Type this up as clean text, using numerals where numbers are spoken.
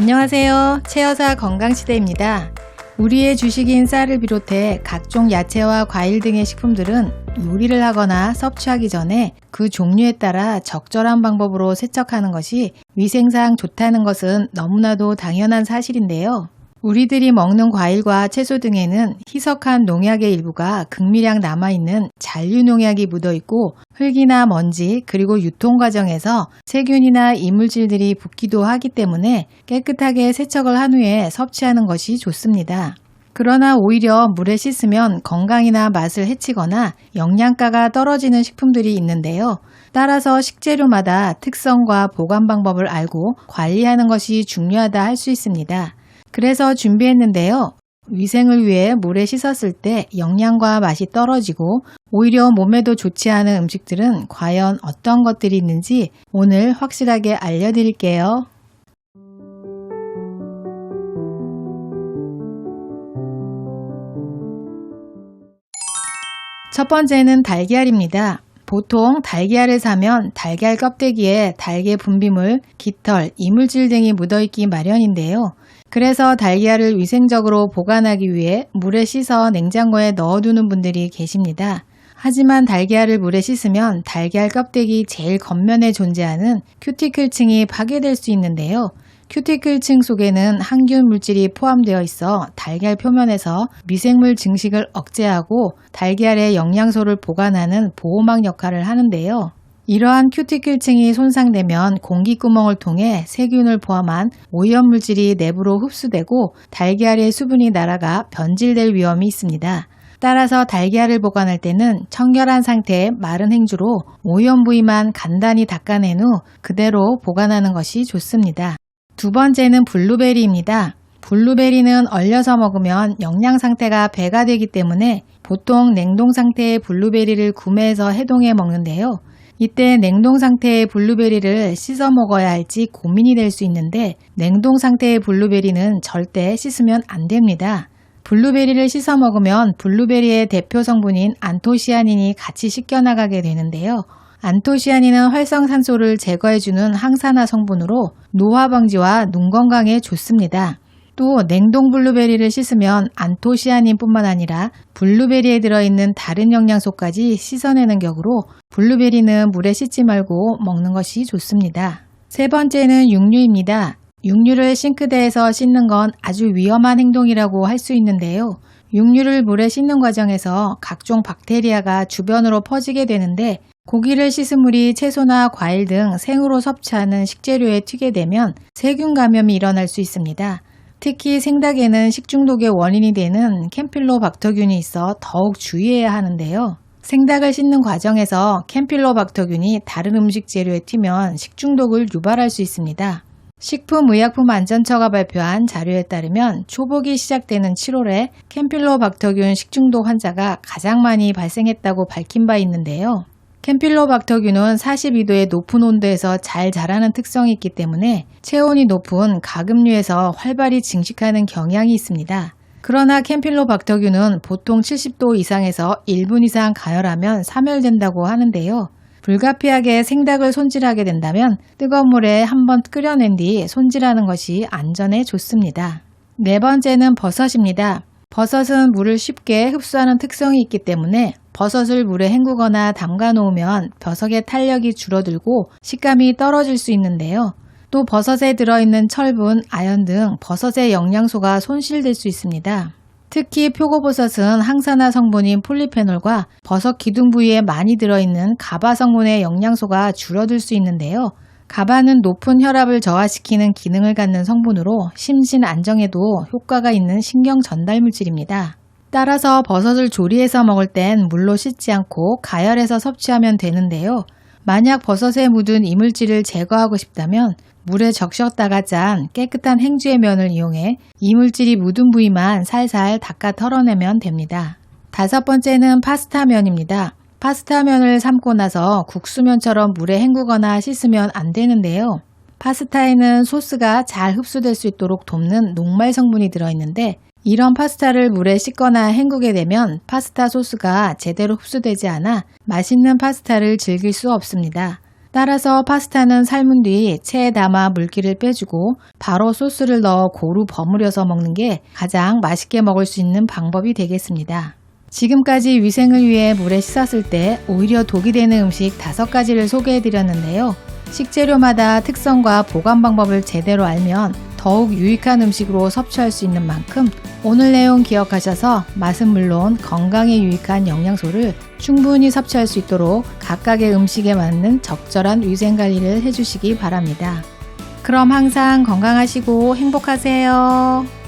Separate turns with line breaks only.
안녕하세요. 최여사 건강시대입니다. 우리의 주식인 쌀을 비롯해 각종 야채와 과일 등의 식품들은 요리를 하거나 섭취하기 전에 그 종류에 따라 적절한 방법으로 세척하는 것이 위생상 좋다는 것은 너무나도 당연한 사실인데요. 우리들이 먹는 과일과 채소 등에는 희석한 농약의 일부가 극미량 남아있는 잔류농약이 묻어있고 흙이나 먼지 그리고 유통 과정에서 세균이나 이물질들이 붙기도 하기 때문에 깨끗하게 세척을 한 후에 섭취하는 것이 좋습니다. 그러나 오히려 물에 씻으면 건강이나 맛을 해치거나 영양가가 떨어지는 식품들이 있는데요. 따라서 식재료마다 특성과 보관 방법을 알고 관리하는 것이 중요하다 할 수 있습니다. 그래서 준비했는데요. 위생을 위해 물에 씻었을 때 영양과 맛이 떨어지고 오히려 몸에도 좋지 않은 음식들은 과연 어떤 것들이 있는지 오늘 확실하게 알려드릴게요. 첫 번째는 달걀입니다. 보통 달걀을 사면 달걀 껍데기에 달걀 분비물, 깃털, 이물질 등이 묻어있기 마련인데요. 그래서 달걀을 위생적으로 보관하기 위해 물에 씻어 냉장고에 넣어두는 분들이 계십니다. 하지만 달걀을 물에 씻으면 달걀 껍데기 제일 겉면에 존재하는 큐티클층이 파괴될 수 있는데요. 큐티클층 속에는 항균 물질이 포함되어 있어 달걀 표면에서 미생물 증식을 억제하고 달걀의 영양소를 보관하는 보호막 역할을 하는데요. 이러한 큐티클층이 손상되면 공기구멍을 통해 세균을 포함한 오염물질이 내부로 흡수되고 달걀의 수분이 날아가 변질될 위험이 있습니다. 따라서 달걀을 보관할 때는 청결한 상태의 마른 행주로 오염 부위만 간단히 닦아낸 후 그대로 보관하는 것이 좋습니다. 두 번째는 블루베리입니다. 블루베리는 얼려서 먹으면 영양 상태가 배가 되기 때문에 보통 냉동 상태의 블루베리를 구매해서 해동해 먹는데요. 이때 냉동 상태의 블루베리를 씻어 먹어야 할지 고민이 될 수 있는데 냉동 상태의 블루베리는 절대 씻으면 안 됩니다. 블루베리를 씻어 먹으면 블루베리의 대표 성분인 안토시아닌이 같이 씻겨나가게 되는데요. 안토시아닌은 활성산소를 제거해주는 항산화 성분으로 노화 방지와 눈 건강에 좋습니다. 또 냉동 블루베리를 씻으면 안토시아닌뿐만 아니라 블루베리에 들어있는 다른 영양소까지 씻어내는 격으로 블루베리는 물에 씻지 말고 먹는 것이 좋습니다. 세 번째는 육류입니다. 육류를 싱크대에서 씻는 건 아주 위험한 행동이라고 할 수 있는데요. 육류를 물에 씻는 과정에서 각종 박테리아가 주변으로 퍼지게 되는데 고기를 씻은 물이 채소나 과일 등 생으로 섭취하는 식재료에 튀게 되면 세균 감염이 일어날 수 있습니다. 특히 생닭에는 식중독의 원인이 되는 캠필로박터균이 있어 더욱 주의해야 하는데요. 생닭을 씻는 과정에서 캠필로박터균이 다른 음식 재료에 튀면 식중독을 유발할 수 있습니다. 식품의약품안전처가 발표한 자료에 따르면 초복이 시작되는 7월에 캠필로박터균 식중독 환자가 가장 많이 발생했다고 밝힌 바 있는데요. 캠필로박터균은 42도의 높은 온도에서 잘 자라는 특성이 있기 때문에 체온이 높은 가금류에서 활발히 증식하는 경향이 있습니다. 그러나 캠필로박터균은 보통 70도 이상에서 1분 이상 가열하면 사멸된다고 하는데요. 불가피하게 생닭을 손질하게 된다면 뜨거운 물에 한번 끓여낸 뒤 손질하는 것이 안전에 좋습니다. 네 번째는 버섯입니다. 버섯은 물을 쉽게 흡수하는 특성이 있기 때문에 버섯을 물에 헹구거나 담가 놓으면 버섯의 탄력이 줄어들고 식감이 떨어질 수 있는데요. 또 버섯에 들어있는 철분, 아연 등 버섯의 영양소가 손실될 수 있습니다. 특히 표고버섯은 항산화 성분인 폴리페놀과 버섯 기둥 부위에 많이 들어있는 가바 성분의 영양소가 줄어들 수 있는데요. 가바는 높은 혈압을 저하시키는 기능을 갖는 성분으로 심신 안정에도 효과가 있는 신경 전달 물질입니다. 따라서 버섯을 조리해서 먹을 땐 물로 씻지 않고 가열해서 섭취하면 되는데요. 만약 버섯에 묻은 이물질을 제거하고 싶다면 물에 적셨다가 짠 깨끗한 행주의 면을 이용해 이물질이 묻은 부위만 살살 닦아 털어내면 됩니다. 다섯 번째는 파스타면입니다. 파스타면을 삶고 나서 국수면처럼 물에 헹구거나 씻으면 안 되는데요. 파스타에는 소스가 잘 흡수될 수 있도록 돕는 녹말 성분이 들어있는데 이런 파스타를 물에 씻거나 헹구게 되면 파스타 소스가 제대로 흡수되지 않아 맛있는 파스타를 즐길 수 없습니다. 따라서 파스타는 삶은 뒤 체에 담아 물기를 빼주고 바로 소스를 넣어 고루 버무려서 먹는 게 가장 맛있게 먹을 수 있는 방법이 되겠습니다. 지금까지 위생을 위해 물에 씻었을 때 오히려 독이 되는 음식 5가지를 소개해 드렸는데요. 식재료마다 특성과 보관 방법을 제대로 알면 더욱 유익한 음식으로 섭취할 수 있는 만큼 오늘 내용 기억하셔서 맛은 물론 건강에 유익한 영양소를 충분히 섭취할 수 있도록 각각의 음식에 맞는 적절한 위생관리를 해주시기 바랍니다. 그럼 항상 건강하시고 행복하세요.